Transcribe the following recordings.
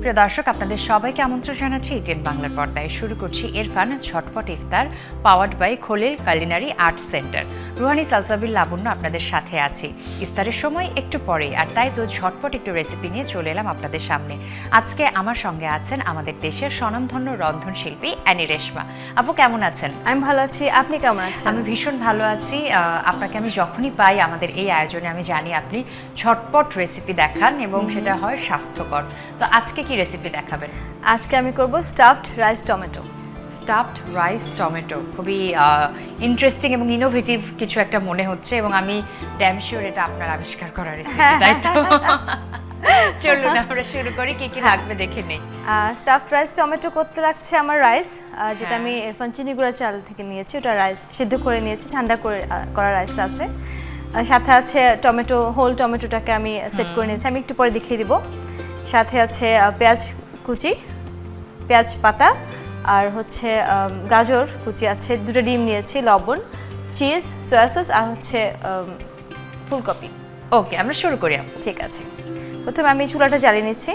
প্রিয় দর্শক, আপনাদের সবাইকে আমন্ত্রণ জানাচ্ছি ইটেন বাংলার পর্দায়। শুরু করছি ইরফান ঝটপট ইফতার, powered by Khalil culinary art centre. Ruhani Salsabil Labanya আপনাদের সাথে আছি ইফতারের সময় একটু পরেই, আর তাই তো ঝটপট একটু রেসিপি নিয়ে চলে এলাম আপনাদের সামনে। আজকে আমার সঙ্গে আছেন আমাদের দেশের স্বনামধন্য রন্ধনশিল্পী অ্যানি রেশমা। আপু কেমন আছেন? আমি ভালো আছি, আপনি কেমন আছেন? আমি ভীষণ ভালো আছি। আপনাকে আমি যখনই পাই আমাদের এই আয়োজনে, আমি জানি আপনি ঝটপট রেসিপি দেখান এবং সেটা হয় স্বাস্থ্যকর। তো আজকে কি রেসিপি দেখাবেন? আজকে আমি করব stuffed rice tomato. Stuffed rice tomato খুবই ইন্টারেস্টিং এবং ইনোভেটিভ কিছু একটা মনে হচ্ছে, এবং আমি ড্যাম শিওর এটা আপনার আবিষ্কার করা রেসিপি, তাই তো? চলুন আমরা শুরু করি, কি কি লাগবে দেখে নেই। স্টাফড রাইস টমেটো করতে লাগছে আমার রাইস, যেটা আমি এরফান চিনি গুঁড়া চাল থেকে নিয়েছি। ওটা রাইস সিদ্ধ করে নিয়েছি, ঠান্ডা করে করা রাইসটা আছে। সাথে আছে টমেটো, হোল টমেটোটাকে আমি সেট করে নিয়েছি, আমি একটু পরে দেখিয়ে দিব। সাথে আছে পেঁয়াজ কুচি, পেঁয়াজ পাতা, আর হচ্ছে গাজর কুচি আছে, দুটো ডিম নিয়েছি, লবণ, চিজ, সয়া সস, আর হচ্ছে ফুলকপি। ওকে, আমরা শুরু করি। ঠিক আছে, প্রথমে আমি চুলাটা জ্বালিয়ে নিচ্ছি,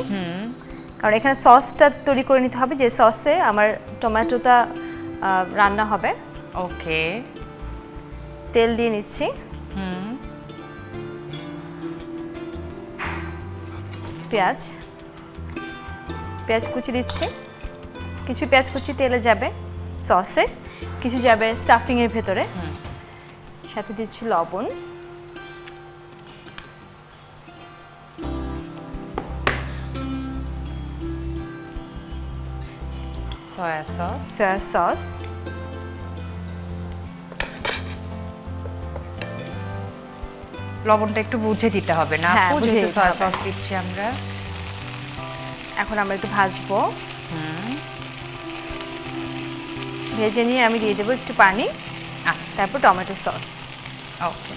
কারণ এখানে সসটা তৈরি করে নিতে হবে, যে সসে আমার টমেটোটা রান্না হবে। ওকে, তেল দিয়ে নিচ্ছি। পেঁয়াজ কুচি দিচ্ছি, কিছু পেঁয়াজ কুচি তেলে যাবে সসে, কিছু যাবে স্টাফিংয়ের ভেতরে। সাথে দিচ্ছি লবণ, সয়া সস, লবণটা একটু বুঝে দিতে হবে না? হ্যাঁ, বুঝে দিতে সয়া হবে। সস দিচ্ছি আমরা। এখন আমরা একটু ভাজবো, ভেজে নিয়ে আমি দিয়ে দেবো একটু পানি, আচ্ছা, তারপর টমেটো সস। ওকে,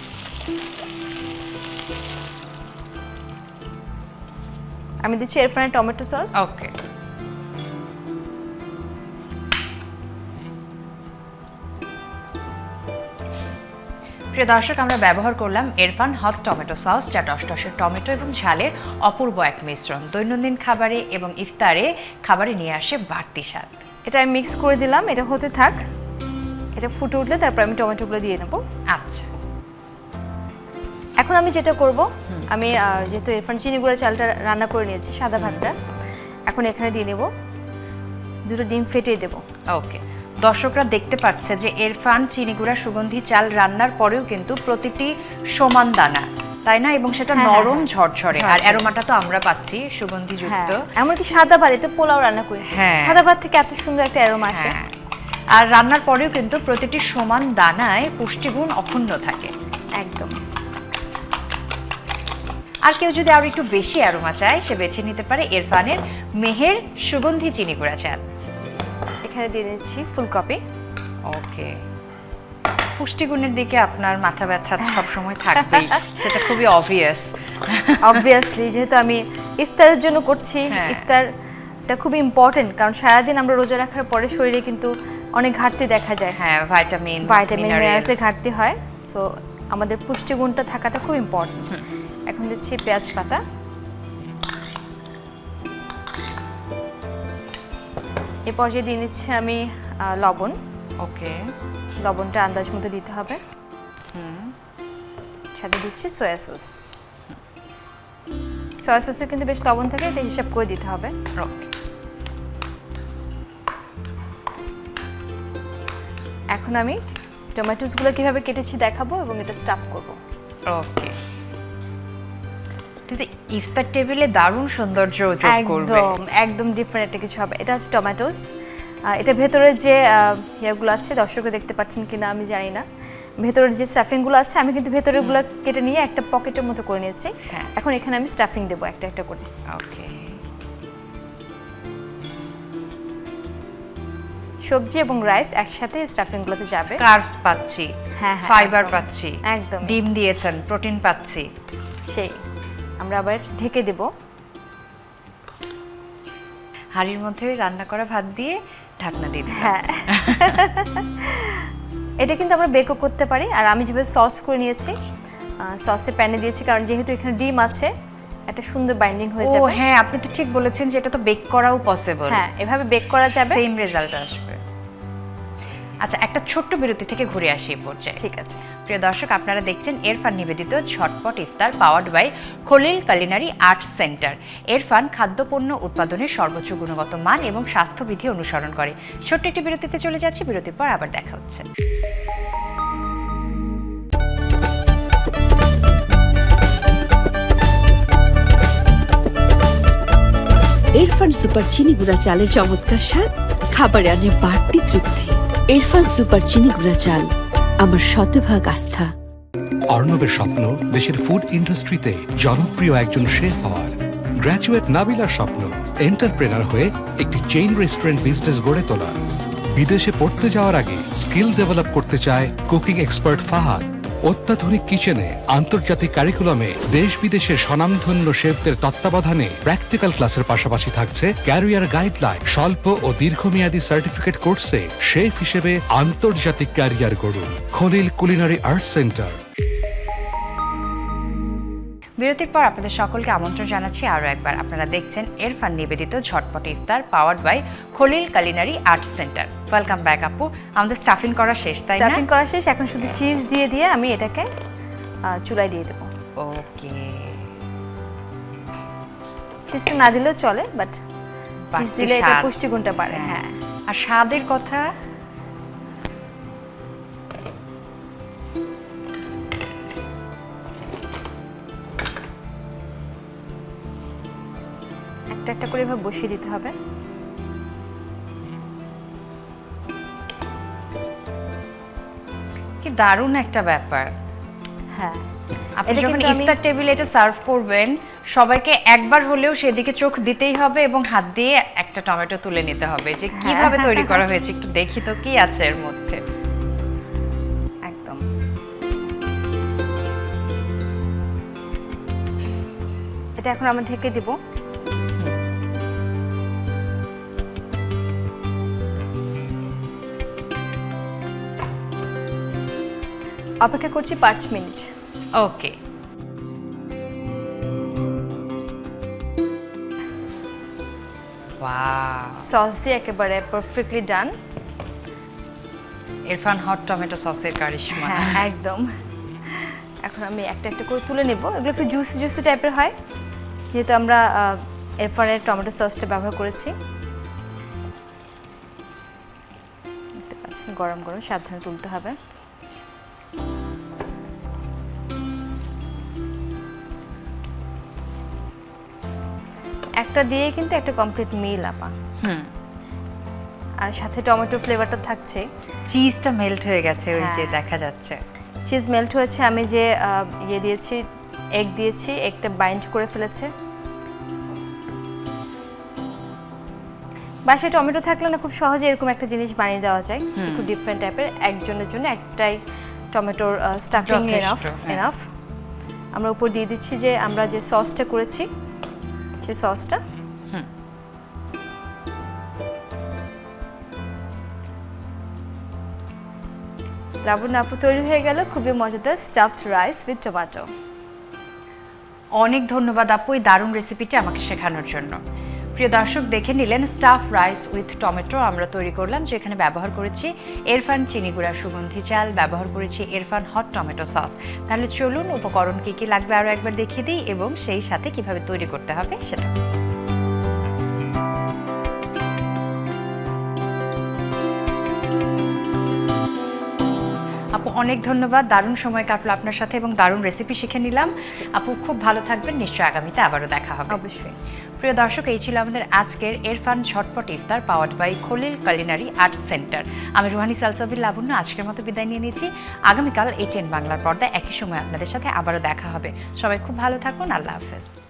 আমি দিচ্ছি এরফানের টমেটো সস। ওকে, প্রিয় দর্শক, আমরা ব্যবহার করলাম এরফান হট টমেটো সস, যা টসটসে টমেটো এবং ঝালের অপূর্ব এক মিশ্রণ। দৈনন্দিন খাবারে এবং ইফতারে খাবারে নিয়ে আসে বাড়তি স্বাদ। এটা আমি মিক্স করে দিলাম, এটা হতে থাক। এটা ফুটে উঠলে তারপর আমি টমেটোগুলো দিয়ে নেব। আচ্ছা, এখন আমি যেটা করব, আমি যেহেতু এরফান চিনি গুঁড়া চালটা রান্না করে নিয়েছি, সাদা ভাতটা, এখন এখানে দিয়ে নেব, দুটো ডিম ফেটিয়ে দেব। ওকে, দর্শকরা দেখতে পাচ্ছে যে এরফান চিনিগুড়া সুগন্ধি চাল রান্নার পরেও কিন্তু প্রতিটি সমান দানা, তাই না? এবং সেটা নরম ঝরঝরে, আর অ্যারোমাটা তো আমরা পাচ্ছি সুগন্ধিযুক্ত। এমনকি সাদা ভাত, এটা পোলাও রান্না করি, সাদা ভাত থেকে এত সুন্দর একটা অ্যারোমা আসে। আর রান্নার পরেও কিন্তু প্রতিটি সমান দানায় পুষ্টিগুণ অক্ষুণ্ণ থাকে। একদম। আর কেউ যদি আরো একটু বেশি অ্যারোমা চায়, সে বেছে নিতে পারে এরফানের মেহের সুগন্ধি চিনিগুড়া চাল। এখানে দিয়ে দিচ্ছি ফুলকপি। ওকে, পুষ্টিগুণের দিকে আপনার মাথা ব্যথা সবসময় থাকবেই, সেটা খুবই অবভিয়াসলি, যেহেতু আমি ইফতারের জন্য করছি, ইফতারটা খুবই ইম্পর্টেন্ট, কারণ সারাদিন আমরা রোজা রাখার পরে শরীরে কিন্তু অনেক ঘাটতি দেখা যায়। হ্যাঁ, ভিটামিন মিনারেলসের ঘাটতি হয়, সো আমাদের পুষ্টিগুণটা থাকাটা খুব ইম্পর্টেন্ট। এখন দিচ্ছি পেঁয়াজ পাতা, এ পর্যায়ে দিয়ে নিচ্ছি আমি লবণ। ওকে, লবণটা আন্দাজ মতো দিতে হবে। সাথে দিচ্ছি সয়া সস। সয়া সসে কিন্তু বেশ লবণ থাকে, এটা হিসাব করে দিতে হবে। ওকে, এখন আমি টমেটোসগুলো কিভাবে কেটেছি দেখাবো এবং এটা স্টাফ করব। ওকে, ইফতার টেবিলে দারুণ সৌন্দর্য যোগ করবে। একদম ডিফারেন্ট একটা কিছু হবে। এটা হচ্ছে টমেটোস, এটা ভেতরে যে ইয়েগুলো আছে, দর্শকরা দেখতে পাচ্ছেন কিনা আমি জানি না, ভেতরের যে স্টাফিংগুলো আছে আমি কিন্তু ভেতরেরগুলো কেটে নিয়ে একটা পকেটের মতো করে নিয়েছি। এখন এখানে আমি স্টাফিং দেবো একটা একটা করে। ওকে, সবজি এবং রাইস একসাথে স্টাফিংগুলোতে যাবে। কার্বস পাচ্ছি, ফাইবার পাচ্ছি, একদম ডিম দিয়েছেন, প্রোটিন পাচ্ছি। সেই আমরা আবার ঢেকে দেব। হাঁড়ির মধ্যে রান্না করা ভাত দিয়ে ঢাকনা দিয়ে দিলাম। হ্যাঁ, এটা কিন্তু আমরা বেকও করতে পারি। আর আমি যেভাবে সস করে নিয়েছি, সসে প্যানে দিয়েছি, কারণ যেহেতু এখানে ডিম আছে একটা সুন্দর বাইন্ডিং হয়ে যাবে। ও হ্যাঁ, আপনি তো ঠিক বলেছেন যে এটা তো বেক করাও পসিবল। হ্যাঁ, এভাবে বেক করা যাবে, সেম রেজাল্ট আসবে। আচ্ছা, একটা ছোট্ট বিরতি থেকে ঘুরে আসি এই পর্যায়ে। ঠিক আছে। প্রিয় দর্শক, আপনারা দেখছেন এরফান নিবেদিত ঝটপট ইফতার powered by Khalil culinary arts centre. Erfan খাদ্যপণ্য উৎপাদনের সর্বোচ্চ গুণগত মান এবং স্বাস্থ্যবিধি অনুসরণ করে। ছোট্ট একটি বিরতিতে চলে যাচ্ছি, বিরতির পর আবার দেখা হচ্ছে। এরফান সুপার চিনি গুঁড়া চালের চমৎকার স্বাদ, খাবারে আনে বাড়তি তৃপ্তি। এরফান সুপার চিনি গুঁড়া চাল, আমার শতভাগ আস্থা। অর্ণবের স্বপ্ন দেশের ফুড ইন্ডাস্ট্রিতে জনপ্রিয় একজন শেফ হওয়ার। গ্র্যাজুয়েট নাবিলার স্বপ্ন এন্টারপ্রেনার হয়ে একটি চেইন রেস্টুরেন্ট বিজনেস গড়ে তোলা। বিদেশে পড়তে যাওয়ার আগে স্কিল ডেভেলপ করতে চায় কুকিং এক্সপার্ট ফাহাদ। অত্যাধুনিক কিচেনে আন্তর্জাতিক কারিকুলামে দেশ বিদেশের স্বনামধন্য শেফদের তত্ত্বাবধানে প্র্যাকটিক্যাল ক্লাসের পাশাপাশি থাকছে ক্যারিয়ার গাইডলাইন। স্বল্প ও দীর্ঘমেয়াদী সার্টিফিকেট কোর্সে শেফ হিসেবে আন্তর্জাতিক ক্যারিয়ার গড়ুন। Khalil culinary arts centre. বিরতির পর আপনাদের সকলকে আমন্ত্রণ জানাচ্ছি আরও একবার। আপনারা দেখছেন এরফান নিবেদিত ঝটপট ইফতার powered by Khalil culinary arts centre. Welcome back আপু। আমাদের স্টাফিং করা শেষ, তাই না? স্টাফিং করা শেষ, এখন শুধু চিজ দিয়ে আমি এটাকে চুলায় দিয়ে দেবো। ওকে, চিজটা না দিলেও চলে, বাট চিজ দিলে এটা স্বাদ। পুষ্টিগুণটা বাড়ে। হ্যাঁ, আর স্বাদের কথা একটা একটা করে এভাবে বসিয়ে দিতে হবে। কি দারুণ একটা ব্যাপার। হ্যাঁ, আপনি এটা যখন কিন্তু আমি- ইফতার টেবিলে এটা সার্ভ করবেন, সবাইকে একবার হলেও সেদিকে চোখ দিতেই হবে এবং হাত দিয়ে একটা টমেটো তুলে নিতে হবে যে কিভাবে তৈরি করা হয়েছে, একটু দেখি তো কি আছে এর মধ্যে। একদম। এটা এখন আমরা ঢেকে দিব। অপেক্ষা করছি 5 মিনিট। ওকে, ওয়াও, সস দিয়ে একেবারে পারফেক্টলি ডান। ইরফান হট টমেটো সসের কারিশমা। হ্যাঁ, একদম। এখন আমি একটা একটা করে তুলে নেব। এগুলো একটু জুসি টাইপের হয়, যেহেতু আমরা এরফানের টমেটো সসটা ব্যবহার করেছি। দেখতে পাচ্ছেন গরম গরম, সাবধানে তুলতে হবে। একটা দিয়ে কিন্তু একটা কমপ্লিট মিল আপা। আর সাথে টমেটো ফ্লেভারটা থাকছে। চিজটা মেল্ট হয়ে গেছে, ওই যে হ্যাঁ। দেখা যাচ্ছে চিজ মেল্ট হয়েছে। আমি যে ইয়ে দিয়েছি, এগ দিয়েছি, এগটা বাইন্ড করে ফেলেছে। বাসায় টমেটো থাকলে না খুব সহজে এরকম একটা জিনিস বানিয়ে দেওয়া যায়, একটু ডিফারেন্ট টাইপের। একজনের জন্য একটাই টমেটোর স্টাফিং এনাফ। আমরা উপর দিয়ে দিচ্ছি যে আমরা যে সসটা করেছি সেই সসটা। লাবণ্য আপু, তৈরি হয়ে গেল খুবই মজাদার স্টাফড রাইস উইথ টমেটো। অনেক ধন্যবাদ আপু এই দারুণ রেসিপিটি আমাকে শেখানোর জন্য। প্রিয় দর্শক, দেখে নিলেন স্টাফ রাইস উইথ টমেটো আমরা তৈরি করলাম, যেখানে ব্যবহার করেছি এরফান চিনি গুঁড়া সুগন্ধি চাল, ব্যবহার করেছি এরফান হট টমেটো সস। তাহলে চলুন উপকরণ কী কী লাগবে আরও একবার দেখিয়ে দিই এবং সেই সাথে কিভাবে তৈরি করতে হবে সেটা। আপু অনেক ধন্যবাদ, দারুণ সময় কাটলো আপনার সাথে এবং দারুণ রেসিপি শিখে নিলাম। আপু খুব ভালো থাকবেন, নিশ্চয়ই আগামীতে আবারও দেখা হবে। অবশ্যই। প্রিয় দর্শক, এই ছিল আমাদের আজকের এরফান ঝটপট ইফতার powered by Khalil culinary arts centre. আমি রুহানি সালসাবিল লাবণ্য আজকের মতো বিদায় নিয়ে নিয়েছি। আগামীকাল ATN বাংলার পর্দায় একই সময় আপনাদের সাথে আবারও দেখা হবে। সবাই খুব ভালো থাকুন, আল্লাহ হাফেজ।